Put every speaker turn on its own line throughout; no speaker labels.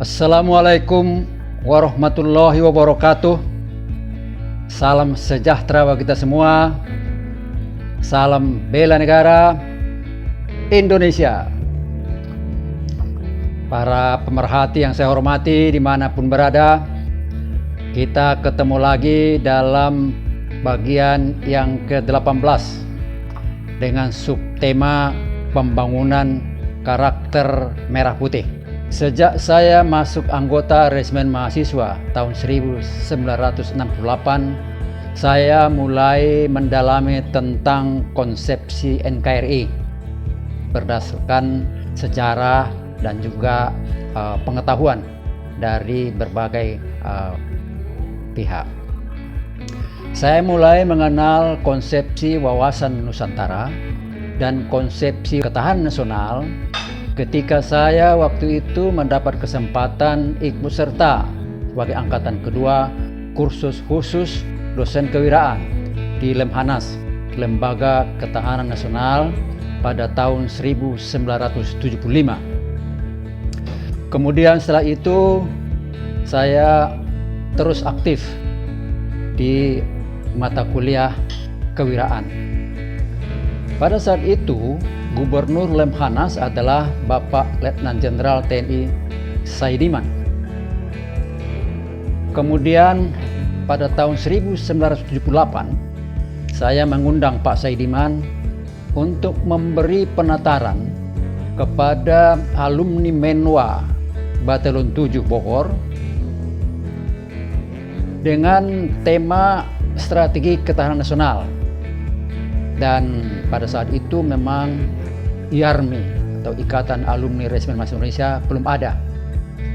Assalamualaikum warahmatullahi wabarakatuh. Salam sejahtera bagi kita semua. Salam bela negara Indonesia. Para pemerhati yang saya hormati dimanapun berada, kita ketemu lagi dalam bagian yang ke-18 dengan subtema pembangunan karakter merah putih. Sejak saya masuk anggota Resimen Mahasiswa tahun 1968, saya mulai mendalami tentang konsepsi NKRI berdasarkan sejarah dan juga pengetahuan dari berbagai pihak. Saya mulai mengenal konsepsi wawasan Nusantara dan konsepsi ketahanan nasional ketika saya waktu itu mendapat kesempatan ikut serta sebagai angkatan kedua kursus khusus dosen kewiraan di Lemhanas, Lembaga Ketahanan Nasional, pada tahun 1975. Kemudian setelah itu saya terus aktif di mata kuliah kewiraan. Pada saat itu Gubernur Lemhanas adalah Bapak Letnan Jenderal TNI Saidiman. Kemudian pada tahun 1978 saya mengundang Pak Saidiman untuk memberi penataran kepada alumni Menwa Batalon 7 Bogor dengan tema strategi ketahanan nasional. Dan pada saat itu memang IARMI atau Ikatan Alumni Resimen Mahasiswa Indonesia belum ada.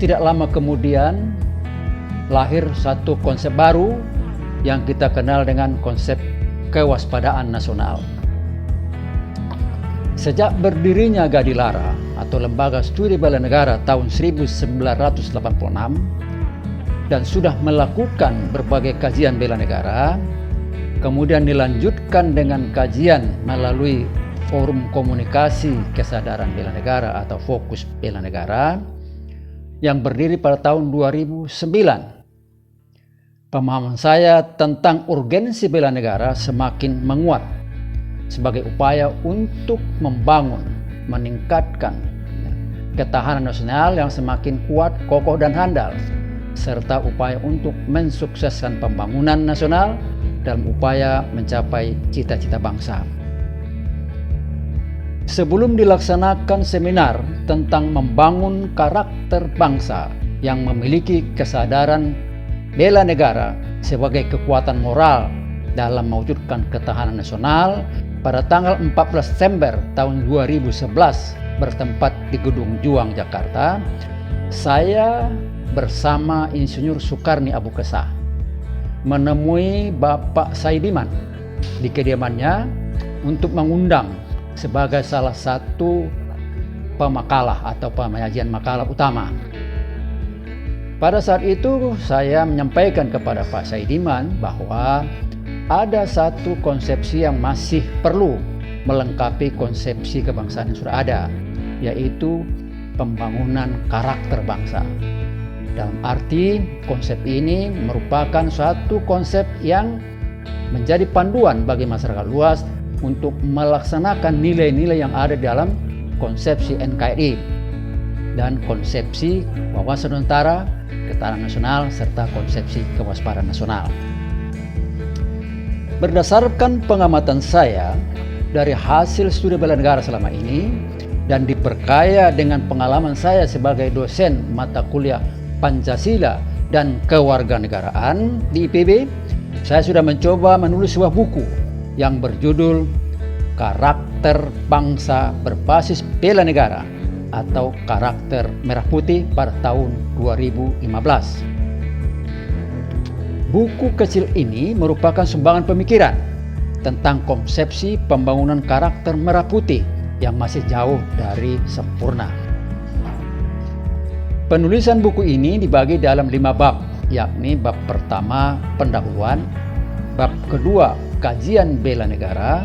Tidak lama kemudian lahir satu konsep baru yang kita kenal dengan konsep kewaspadaan nasional. Sejak berdirinya Gadilara atau Lembaga Studi Bela Negara tahun 1986 dan sudah melakukan berbagai kajian bela negara, kemudian dilanjutkan dengan kajian melalui Forum Komunikasi Kesadaran Bela Negara atau Fokus Bela Negara yang berdiri pada tahun 2009. Pemahaman saya tentang urgensi bela negara semakin menguat sebagai upaya untuk membangun, meningkatkan ketahanan nasional yang semakin kuat, kokoh dan handal, serta upaya untuk mensukseskan pembangunan nasional dalam upaya mencapai cita-cita bangsa. Sebelum dilaksanakan seminar tentang membangun karakter bangsa yang memiliki kesadaran bela negara sebagai kekuatan moral dalam mewujudkan ketahanan nasional pada tanggal 14 Desember tahun 2011 bertempat di Gedung Juang, Jakarta, saya bersama Insinyur Soekarni Abu Kesah menemui Bapak Saidiman di kediamannya untuk mengundang sebagai salah satu pemakalah atau penyajian makalah utama. Pada saat itu saya menyampaikan kepada Pak Saidiman bahwa ada satu konsepsi yang masih perlu melengkapi konsepsi kebangsaan yang sudah ada, yaitu pembangunan karakter bangsa. Dalam arti konsep ini merupakan suatu konsep yang menjadi panduan bagi masyarakat luas untuk melaksanakan nilai-nilai yang ada dalam konsepsi NKRI dan konsepsi wawasan Nusantara, ketahanan nasional, serta konsepsi kewaspadaan nasional. Berdasarkan pengamatan saya dari hasil studi bela negara selama ini dan diperkaya dengan pengalaman saya sebagai dosen mata kuliah Pancasila dan Kewarganegaraan di IPB, saya sudah mencoba menulis sebuah buku yang berjudul Karakter Bangsa Berbasis Bela Negara atau Karakter Merah Putih pada tahun 2015. Buku kecil ini merupakan sumbangan pemikiran tentang konsepsi pembangunan karakter merah putih yang masih jauh dari sempurna. Penulisan buku ini dibagi dalam 5 bab, yakni bab pertama pendahuluan, bab kedua kajian bela negara,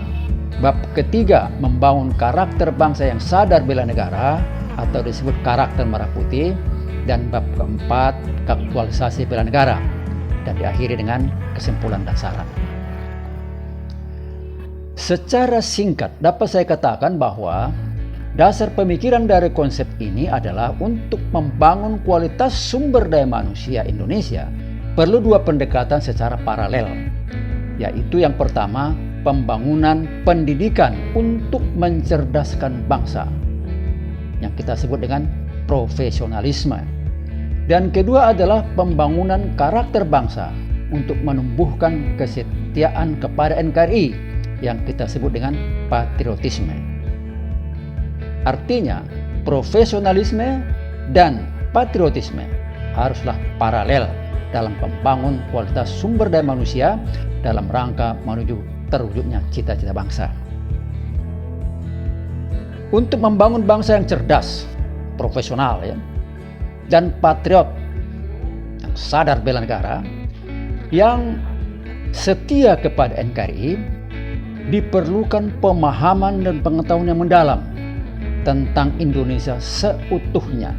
bab ketiga membangun karakter bangsa yang sadar bela negara atau disebut karakter merah putih, dan bab keempat aktualisasi bela negara, dan diakhiri dengan kesimpulan dan saran. Secara singkat dapat saya katakan bahwa dasar pemikiran dari konsep ini adalah untuk membangun kualitas sumber daya manusia Indonesia perlu dua pendekatan secara paralel, yaitu yang pertama pembangunan pendidikan untuk mencerdaskan bangsa yang kita sebut dengan profesionalisme, dan kedua adalah pembangunan karakter bangsa untuk menumbuhkan kesetiaan kepada NKRI yang kita sebut dengan patriotisme. Artinya, profesionalisme dan patriotisme haruslah paralel dalam membangun kualitas sumber daya manusia dalam rangka menuju terwujudnya cita-cita bangsa. Untuk membangun bangsa yang cerdas, profesional dan patriot, yang sadar bela negara, yang setia kepada NKRI, diperlukan pemahaman dan pengetahuan yang mendalam tentang Indonesia seutuhnya.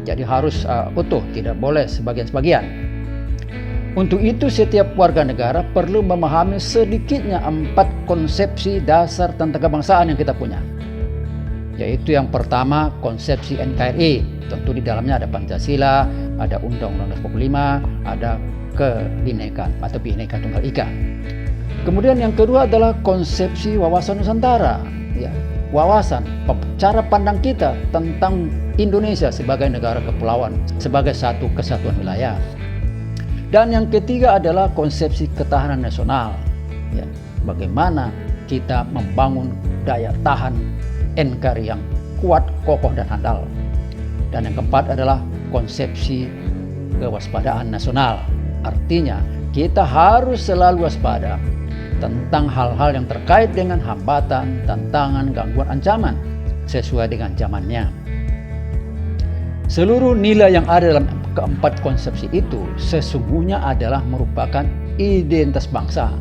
Jadi harus utuh, tidak boleh sebagian-sebagian. Untuk itu setiap warga negara perlu memahami sedikitnya 4 konsepsi dasar tentang kebangsaan yang kita punya. Yaitu yang pertama konsepsi NKRI, tentu di dalamnya ada Pancasila, ada Undang-Undang 45, ada kebinekaan atau Bhinneka Tunggal Ika. Kemudian yang kedua adalah konsepsi wawasan Nusantara, wawasan, cara pandang kita tentang Indonesia sebagai negara kepulauan, sebagai satu kesatuan wilayah. Dan yang ketiga adalah konsepsi ketahanan nasional, bagaimana kita membangun daya tahan NKRI yang kuat, kokoh dan handal. Dan yang keempat adalah konsepsi kewaspadaan nasional, artinya kita harus selalu waspada tentang hal-hal yang terkait dengan hambatan, tantangan, gangguan, ancaman sesuai dengan zamannya. Seluruh nilai yang ada dalam keempat konsepsi itu sesungguhnya adalah merupakan identitas bangsa,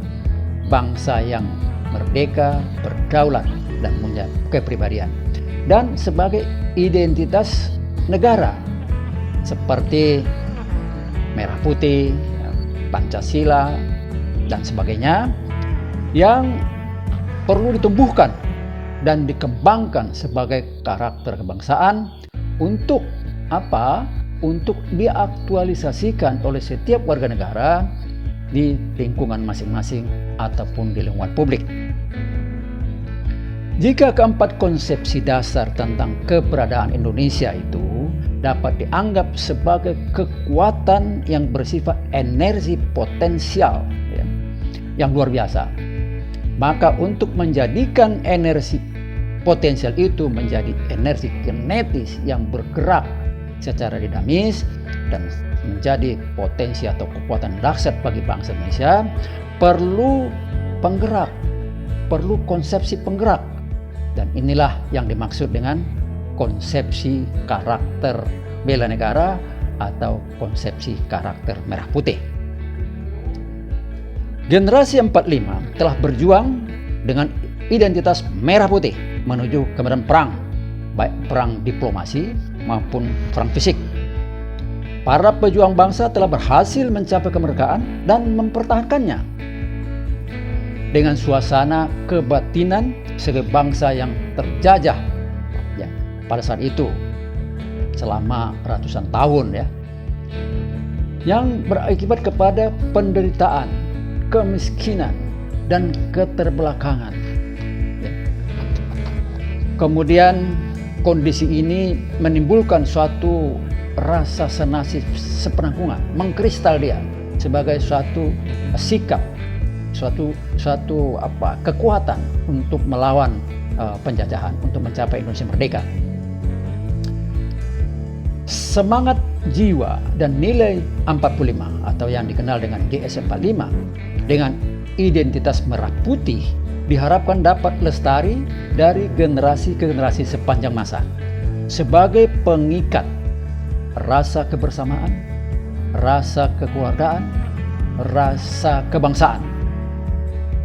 bangsa yang merdeka, berdaulat, dan punya kepribadian, dan sebagai identitas negara seperti merah putih, Pancasila, dan sebagainya, yang perlu ditumbuhkan dan dikembangkan sebagai karakter kebangsaan untuk apa? Untuk diaktualisasikan oleh setiap warga negara di lingkungan masing-masing ataupun di lingkungan publik. Jika keempat konsepsi dasar tentang keberadaan Indonesia itu dapat dianggap sebagai kekuatan yang bersifat energi potensial yang luar biasa, maka untuk menjadikan energi potensial itu menjadi energi kinetis yang bergerak secara dinamis dan menjadi potensi atau kekuatan dahsyat bagi bangsa Indonesia, perlu penggerak, perlu konsepsi penggerak. Dan inilah yang dimaksud dengan konsepsi karakter bela negara atau konsepsi karakter merah putih. Generasi 45 telah berjuang dengan identitas merah putih menuju ke medan perang, baik perang diplomasi maupun perang fisik. Para pejuang bangsa telah berhasil mencapai kemerdekaan dan mempertahankannya dengan suasana kebatinan sebagai bangsa yang terjajah pada saat itu selama ratusan tahun yang berakibat kepada penderitaan, kemiskinan, dan keterbelakangan. Kemudian kondisi ini menimbulkan suatu rasa senasib sepenanggungan, mengkristal dia sebagai suatu sikap, suatu kekuatan untuk melawan penjajahan, untuk mencapai Indonesia merdeka. Semangat jiwa dan nilai 45 atau yang dikenal dengan GS45 dengan identitas merah putih diharapkan dapat lestari dari generasi ke generasi sepanjang masa sebagai pengikat rasa kebersamaan, rasa kekeluargaan, rasa kebangsaan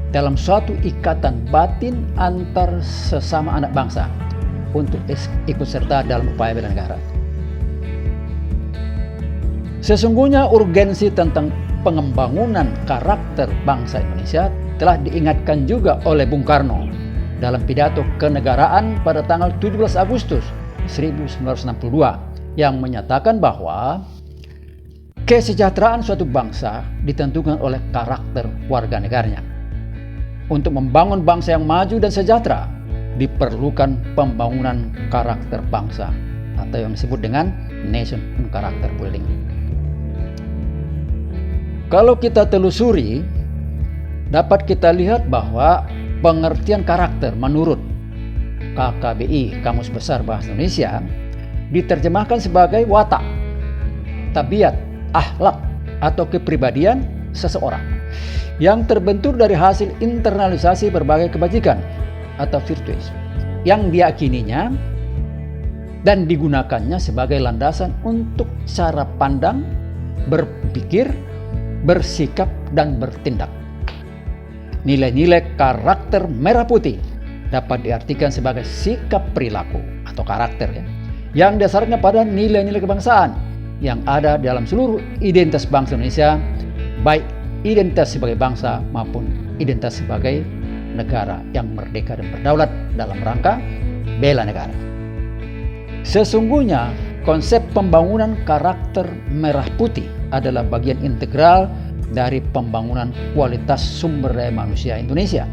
dalam suatu ikatan batin antar sesama anak bangsa untuk ikut serta dalam upaya bela negara. Sesungguhnya urgensi tentang pengembangan karakter bangsa Indonesia telah diingatkan juga oleh Bung Karno dalam pidato kenegaraan pada tanggal 17 Agustus 1962 yang menyatakan bahwa kesejahteraan suatu bangsa ditentukan oleh karakter warga negaranya. Untuk membangun bangsa yang maju dan sejahtera diperlukan pembangunan karakter bangsa atau yang disebut dengan nation character building. Kalau kita telusuri, dapat kita lihat bahwa pengertian karakter menurut KKBI, Kamus Besar Bahasa Indonesia, diterjemahkan sebagai watak, tabiat, akhlak, atau kepribadian seseorang yang terbentuk dari hasil internalisasi berbagai kebajikan atau virtues yang diyakininya dan digunakannya sebagai landasan untuk cara pandang, berpikir, bersikap, dan bertindak. Nilai-nilai karakter merah putih dapat diartikan sebagai sikap perilaku atau karakter yang dasarnya pada nilai-nilai kebangsaan yang ada dalam seluruh identitas bangsa Indonesia, baik identitas sebagai bangsa maupun identitas sebagai negara yang merdeka dan berdaulat dalam rangka bela negara. Sesungguhnya konsep pembangunan karakter merah putih adalah bagian integral dari pembangunan kualitas sumber daya manusia Indonesia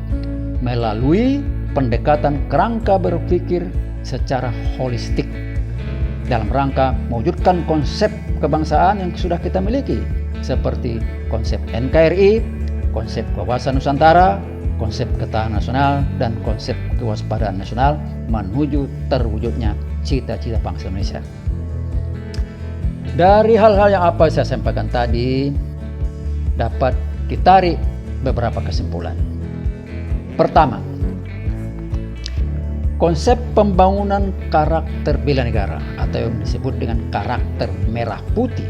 melalui pendekatan kerangka berpikir secara holistik dalam rangka mewujudkan konsep kebangsaan yang sudah kita miliki seperti konsep NKRI, konsep kewawasan Nusantara, konsep ketahanan nasional, dan konsep kewaspadaan nasional menuju terwujudnya cita-cita bangsa Indonesia. Dari hal-hal yang apa saya sampaikan tadi dapat ditarik beberapa kesimpulan. Pertama, konsep pembangunan karakter bela negara atau yang disebut dengan karakter merah putih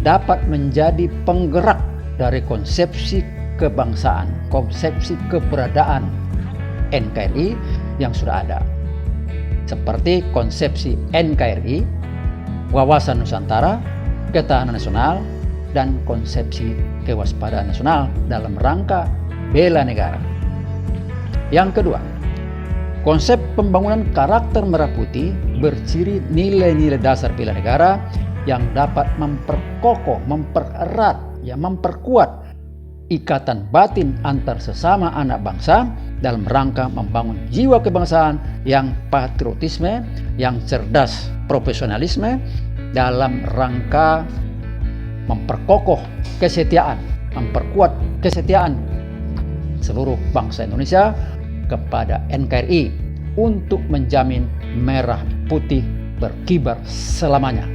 dapat menjadi penggerak dari konsepsi kebangsaan, konsepsi keberadaan NKRI yang sudah ada. Seperti konsepsi NKRI, wawasan Nusantara, ketahanan nasional, dan konsepsi kewaspadaan nasional dalam rangka bela negara. Yang kedua, konsep pembangunan karakter merah putih berciri nilai-nilai dasar bela negara yang dapat memperkokoh, mempererat, memperkuat ikatan batin antar sesama anak bangsa dalam rangka membangun jiwa kebangsaan yang patriotisme, yang cerdas, profesionalisme dalam rangka memperkokoh kesetiaan, memperkuat kesetiaan seluruh bangsa Indonesia kepada NKRI untuk menjamin merah putih berkibar selamanya.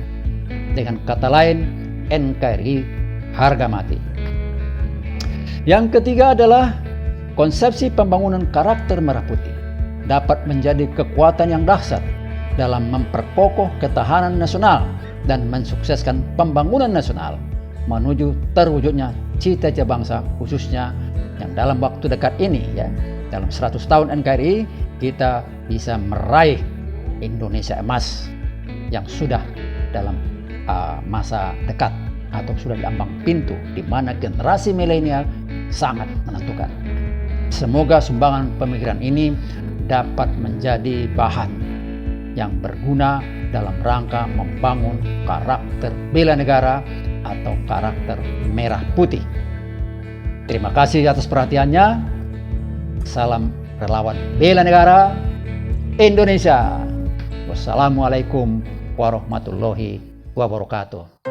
Dengan kata lain, NKRI harga mati. Yang ketiga adalah konsepsi pembangunan karakter merah putih dapat menjadi kekuatan yang dahsyat dalam memperkokoh ketahanan nasional dan mensukseskan pembangunan nasional menuju terwujudnya cita-cita bangsa, khususnya yang dalam waktu dekat ini dalam 100 tahun NKRI kita bisa meraih Indonesia emas yang sudah dalam masa dekat atau sudah di ambang pintu di mana generasi milenial sangat menentukan. Semoga sumbangan pemikiran ini dapat menjadi bahan yang berguna dalam rangka membangun karakter bela negara atau karakter merah putih. Terima kasih atas perhatiannya. Salam relawan bela negara Indonesia. Wassalamualaikum warahmatullahi wabarakatuh.